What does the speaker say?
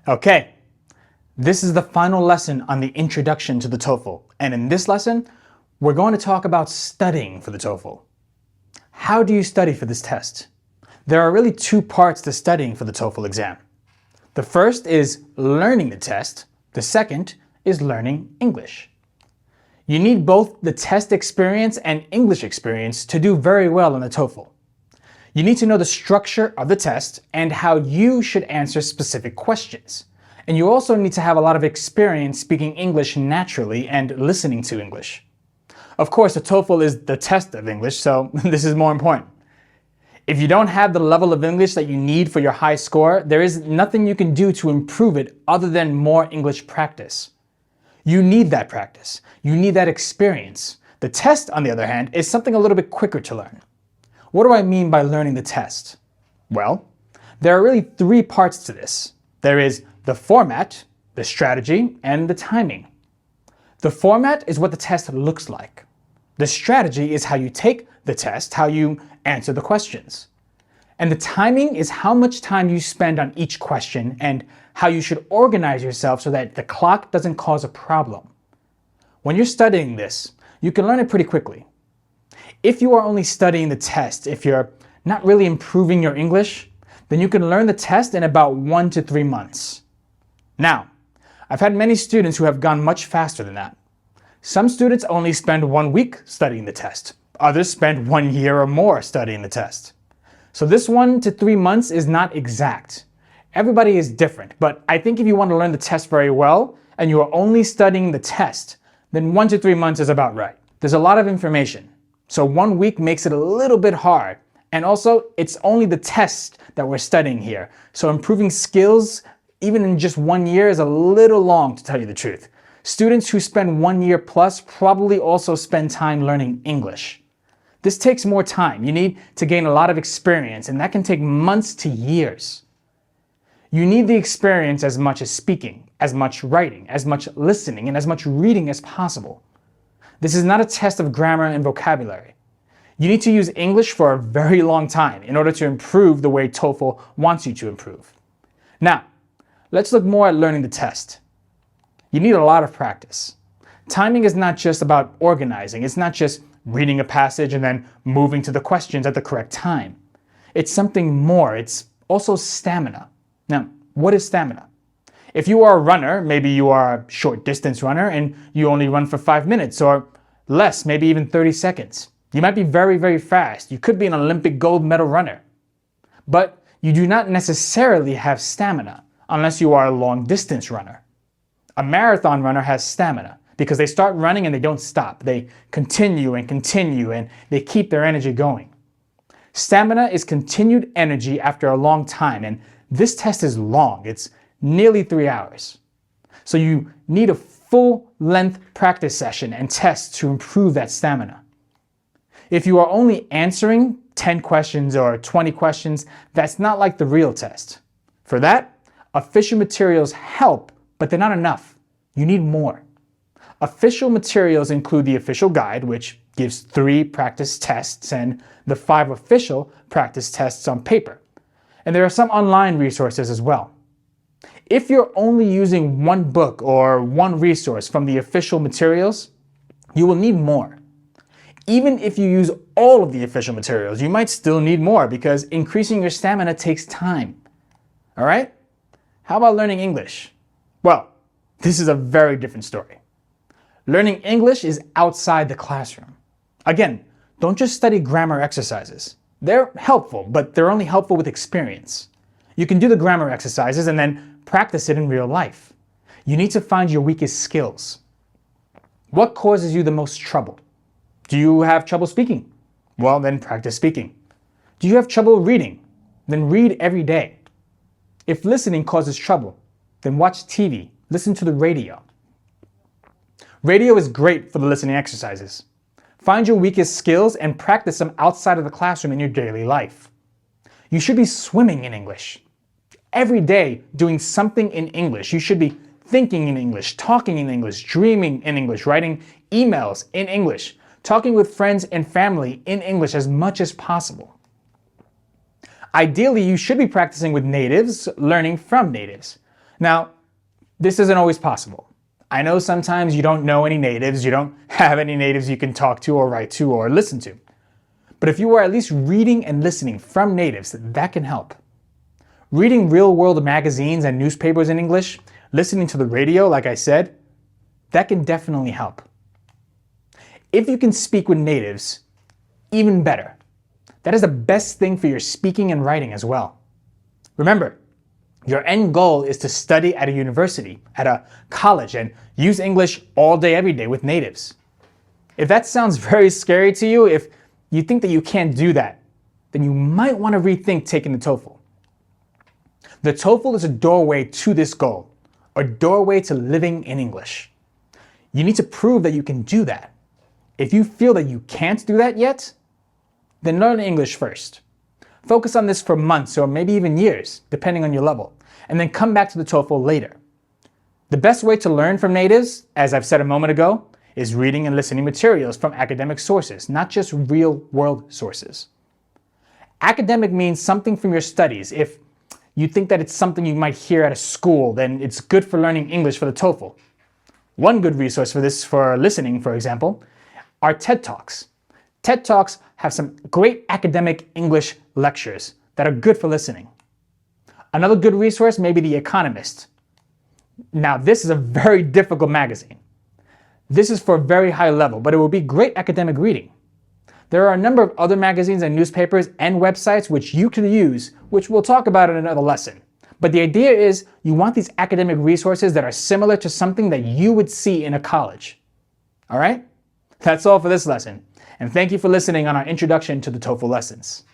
Okay, this is the final lesson on the introduction to the TOEFL. And in this lesson, we're going to talk about studying for the TOEFL. How do you study for this test? There are really two parts to studying for the TOEFL exam. The first is learning the test. The second is learning English. You need both the test experience and English experience to do very well on the TOEFL. You need to know the structure of the test and how you should answer specific questions. And you also need to have a lot of experience speaking English naturally and listening to English. Of course, the TOEFL is the test of English, so this is more important. If you don't have the level of English that you need for your high score, there is nothing you can do to improve it other than more English practice. You need that practice. You need that experience. The test, on the other hand, is something a little bit quicker to learn. What do I mean by learning the test? Well, there are really three parts to this. There is the format, the strategy, and the timing. The format is what the test looks like. The strategy is how you take the test, how you answer the questions. And the timing is how much time you spend on each question and how you should organize yourself so that the clock doesn't cause a problem. When you're studying this, you can learn it pretty quickly. If you are only studying the test, if you're not really improving your English, then you can learn the test in about 1 to 3 months. Now, I've had many students who have gone much faster than that. Some students only spend 1 week studying the test. Others spend 1 year or more studying the test. So this 1 to 3 months is not exact. Everybody is different, but I think if you want to learn the test very well and you are only studying the test, then 1 to 3 months is about right. There's a lot of information, so 1 week makes it a little bit hard. And also, it's only the test that we're studying here. So improving skills, even in just 1 year, is a little long, to tell you the truth. Students who spend 1 year plus probably also spend time learning English. This takes more time. You need to gain a lot of experience, and that can take months to years. You need the experience as much as speaking, as much writing, as much listening, and as much reading as possible. This is not a test of grammar and vocabulary. You need to use English for a very long time in order to improve the way TOEFL wants you to improve. Now, let's look more at learning the test. You need a lot of practice. Timing is not just about organizing. It's not just reading a passage and then moving to the questions at the correct time. It's something more. It's also stamina. Now, what is stamina? If you are a runner, maybe you are a short distance runner and you only run for 5 minutes or less, maybe even 30 seconds. You might be very, very fast. You could be an Olympic gold medal runner. But you do not necessarily have stamina unless you are a long distance runner. A marathon runner has stamina because they start running and they don't stop. They continue and they keep their energy going. Stamina is continued energy after a long time, and this test is long. It's nearly 3 hours. So you need a full-length practice session and test to improve that stamina. If you are only answering 10 questions or 20 questions, that's not like the real test. For that, official materials help, but they're not enough. You need more. Official materials include the official guide, which gives 3 practice tests and the 5 official practice tests on paper. And there are some online resources as well. If you're only using 1 book or 1 resource from the official materials, you will need more. Even if you use all of the official materials, you might still need more because increasing your stamina takes time. All right? How about learning English? Well, this is a very different story. Learning English is outside the classroom. Again, don't just study grammar exercises. They're helpful, but they're only helpful with experience. You can do the grammar exercises and then practice it in real life. You need to find your weakest skills. What causes you the most trouble? Do you have trouble speaking? Well, then practice speaking. Do you have trouble reading? Then read every day. If listening causes trouble, then watch TV, listen to the radio. Radio is great for the listening exercises. Find your weakest skills and practice them outside of the classroom in your daily life. You should be swimming in English. Every day doing something in English. You should be thinking in English, talking in English, dreaming in English, writing emails in English, talking with friends and family in English as much as possible. Ideally, you should be practicing with natives, learning from natives. Now, this isn't always possible. I know sometimes you don't know any natives, you don't have any natives you can talk to or write to or listen to. But if you are at least reading and listening from natives, that can help. Reading real-world magazines and newspapers in English, listening to the radio, like I said, that can definitely help. If you can speak with natives, even better. That is the best thing for your speaking and writing as well. Remember, your end goal is to study at a university, at a college, and use English all day, every day with natives. If that sounds very scary to you, if you think that you can't do that, then you might want to rethink taking the TOEFL. The TOEFL is a doorway to this goal, a doorway to living in English. You need to prove that you can do that. If you feel that you can't do that yet, then learn English first. Focus on this for months or maybe even years, depending on your level, and then come back to the TOEFL later. The best way to learn from natives, as I've said a moment ago, is reading and listening materials from academic sources, not just real-world sources. Academic means something from your studies. If you think that it's something you might hear at a school, then it's good for learning English for the TOEFL. One good resource for this, for listening, for example, are TED Talks. TED Talks have some great academic English lectures that are good for listening. Another good resource may be The Economist. Now, this is a very difficult magazine. This is for a very high level, but it will be great academic reading. There are a number of other magazines and newspapers and websites which you can use, which we'll talk about in another lesson. But the idea is you want these academic resources that are similar to something that you would see in a college. All right? That's all for this lesson. And thank you for listening on our introduction to the TOEFL lessons.